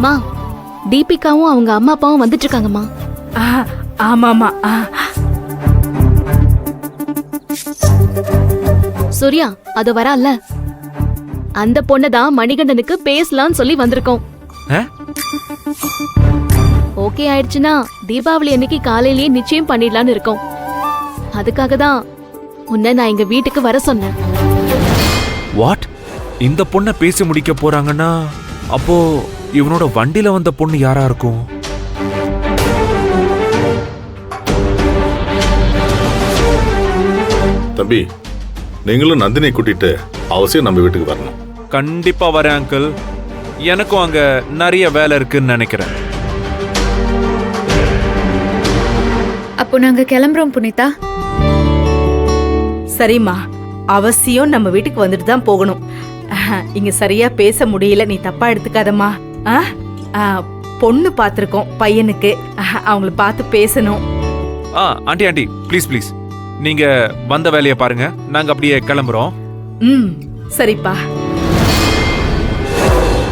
மா, தீபிகாவும் அவங்க அம்மா அப்பாவும் வந்துட்டு இருக்காங்கம்மா. ஆமாமா. சூர்யா, அது வரல. அந்த பொண்ணதான் மணிகண்டனுக்கு பேசலாம்னு சொல்லி வந்திருக்கோம். ஓகே ஆயிடுச்சுன்னா தீபாவளி அன்னைக்கு காலையிலேயே நிச்சயம் பண்ணிடலான்னு இருக்கோம். அதுக்காக தான் உன்னை நான் எங்க வீட்டுக்கு வர சொன்னேன். வாட்? இந்த பொண்ணை பேசி முடிக்க போறாங்கன்னா அப்போ இவனோட வண்டியில வந்த பொண்ணு யாரா இருக்கும்? தம்பி, நீங்களும் நந்தினியை கூட்டிட்டு அவசியம் நம்ம வீட்டுக்கு வரணும். கண்டிப்பா வரேன் அங்கிள். எனக்கும் அங்க நிறைய வேலை இருக்குன்னு நினைக்கிறேன். அப்போ நாங்க கிளம்புறோம் புனிதா. சரிம்மா, அவசியம் நம்ம வீட்டுக்கு வந்துட்டு தான் போகணும். இங்க சரியா பேச முடியல, நீ தப்பா எடுத்துக்காதம்மா. பொண்ணு பார்த்துருக்கோம் பையனுக்கு, அவங்கள பார்த்து பேசணும். ஆண்டி ஆண்டி ப்ளீஸ் ப்ளீஸ், நீங்க வந்த வேலையை பாருங்க, நாங்க அப்படியே கிளம்புறோம். சரிப்பா.